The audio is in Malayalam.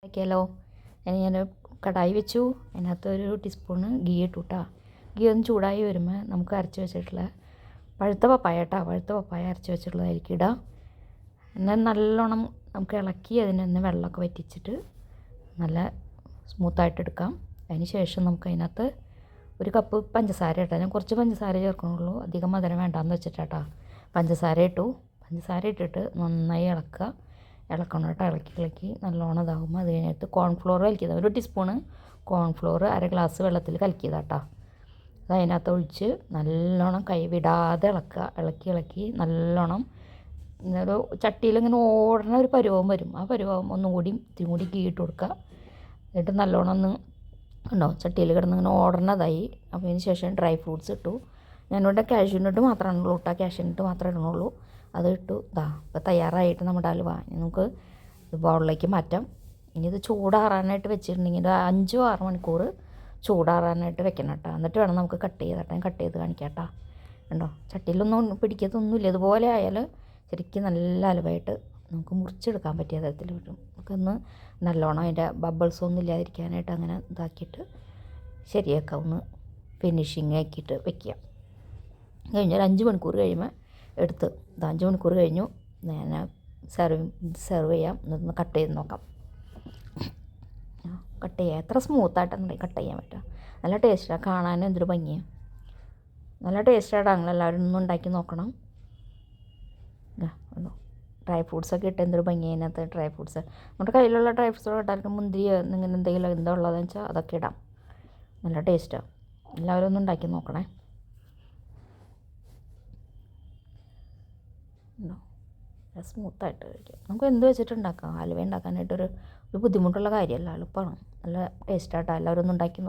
ആക്കിയാലോ. ഞാൻ കടായി വെച്ചു. അതിനകത്ത് ഒരു ടീസ്പൂണ് ഗീ ഇട്ടു കേട്ടോ. ഗീ ഒന്ന് ചൂടായി വരുമ്പോൾ നമുക്ക് അരച്ച് വെച്ചിട്ടുള്ള പഴുത്ത പപ്പായ കേട്ടോ, പഴുത്ത പപ്പായ അരച്ച് വെച്ചിട്ടുള്ളതായിരിക്കും ഇടാം. എന്നാൽ നല്ലോണം നമുക്ക് ഇളക്കി അതിനൊന്ന് വെള്ളമൊക്കെ വറ്റിച്ചിട്ട് നല്ല സ്മൂത്തായിട്ട് എടുക്കാം. അതിന് ശേഷം നമുക്ക് അതിനകത്ത് ഒരു കപ്പ് പഞ്ചസാര ഇട്ടാൽ, ഞാൻ കുറച്ച് പഞ്ചസാര ചേർക്കണുള്ളൂ, അധികം മധുരം വേണ്ടാന്ന് വെച്ചിട്ടാട്ടോ പഞ്ചസാര ഇട്ടു. പഞ്ചസാര ഇട്ടിട്ട് നന്നായി ഇളക്കണം കേട്ടോ. ഇളക്കി നല്ലോണം ഇതാകുമ്പോൾ അത് കഴിഞ്ഞിട്ട് കോൺഫ്ലോർ കലക്കിയത്, ഒരു ടീസ്പൂണ് കോൺഫ്ലോർ അര ഗ്ലാസ് വെള്ളത്തിൽ കലക്കിയതാട്ടോ. അത് അതിനകത്ത് ഒഴിച്ച് നല്ലോണം കൈ വിടാതെ ഇളക്കി നല്ലോണം ഒരു ചട്ടിയിൽ ഇങ്ങനെ ഓടണ ഒരു പരുവം വരും. ആ പരുവം ഒന്നും കൂടി ഇത്തിരി കൂടി ഗീ ഇട്ട് കൊടുക്കുക. എന്നിട്ട് നല്ലോണം ഒന്ന് ഉണ്ടോ ചട്ടിയിൽ കിടന്ന് ഇങ്ങനെ ഓടണതായി. അപ്പോൾ അതിന് ശേഷം ഡ്രൈ ഫ്രൂട്ട്സ് ഇട്ടു. ഞാനിവിടെ കാഷ്യൂനട്ട് മാത്രമാണ് ഉള്ളൂ കേട്ടോ, കാഷ്യൂനട്ട് മാത്രമേ ഇടണുള്ളൂ. അത് ഇട്ടു. ഇപ്പോൾ തയ്യാറായിട്ട് നമ്മുടെ ഹലുവ നമുക്ക് ബൗളിലേക്ക് മാറ്റാം. ഇനി ഇത് ചൂടാറാനായിട്ട് വെച്ചിട്ടുണ്ടെങ്കിൽ ഒരു 5-6 മണിക്കൂർ ചൂടാറാനായിട്ട് വെക്കണം കേട്ടോ. എന്നിട്ട് വേണം നമുക്ക് കട്ട് ചെയ്തിട്ട് ഞാൻ കട്ട് ചെയ്ത് കാണിക്കാം കേട്ടോ. ഉണ്ടോ ചട്ടിയിലൊന്നും പിടിക്കത്തൊന്നുമില്ല. ഇതുപോലെ ആയാൽ ശരിക്കും നല്ല ഹലുവയായിട്ട് നമുക്ക് മുറിച്ചെടുക്കാൻ പറ്റിയ തരത്തിൽ വരും. നമുക്കൊന്ന് നല്ലോണം അതിൻ്റെ ബബിൾസ് ഒന്നും ഇല്ലാതിരിക്കാനായിട്ട് അങ്ങനെ ഇതാക്കിയിട്ട് ശരിയാക്കാം. ഒന്ന് ഫിനിഷിങ് ആക്കിയിട്ട് വെക്കുക. കഴിഞ്ഞാൽ 5 മണിക്കൂർ കഴിയുമ്പോൾ എടുത്ത് 5 മണിക്കൂർ കഴിഞ്ഞു. ഞാൻ സെർവ് ചെയ്യാം. എന്നൊന്ന് കട്ട് ചെയ്ത് നോക്കാം. കട്ട് ചെയ്യാം. എത്ര സ്മൂത്തായിട്ടാണ് കട്ട് ചെയ്യാൻ പറ്റുക. നല്ല ടേസ്റ്റാണ്, കാണാനും എന്തൊരു ഭംഗിയാണ്. നല്ല ടേസ്റ്റായിട്ട് എല്ലാവരും ഒന്നും ഉണ്ടാക്കി നോക്കണം. ഡ്രൈ ഫ്രൂട്ട്സൊക്കെ ഇട്ട് എന്തൊരു ഭംഗി. അതിനകത്ത് ഡ്രൈ ഫ്രൂട്ട്സ് നമ്മുടെ കയ്യിലുള്ള ഡ്രൈ ഫ്രൂട്ട്സ് ഇട്ടാൽ മുന്തിരിയോ ഇങ്ങനെ എന്തെങ്കിലും എന്താ ഉള്ളതെന്ന് വെച്ചാൽ അതൊക്കെ ഇടാം. നല്ല ടേസ്റ്റാണ്. എല്ലാവരും ഒന്ന് ഉണ്ടാക്കി നോക്കണേ. സ്മൂത്തായിട്ട് കഴിക്കാം. നമുക്ക് എന്ത് വെച്ചിട്ടുണ്ടാക്കാം. ഹലുവ ഉണ്ടാക്കാനായിട്ടൊരു ബുദ്ധിമുട്ടുള്ള കാര്യമല്ല, എളുപ്പമാണ്. നല്ല ടേസ്റ്റായിട്ടാണ്. എല്ലാവരും ഒന്ന് ഉണ്ടാക്കി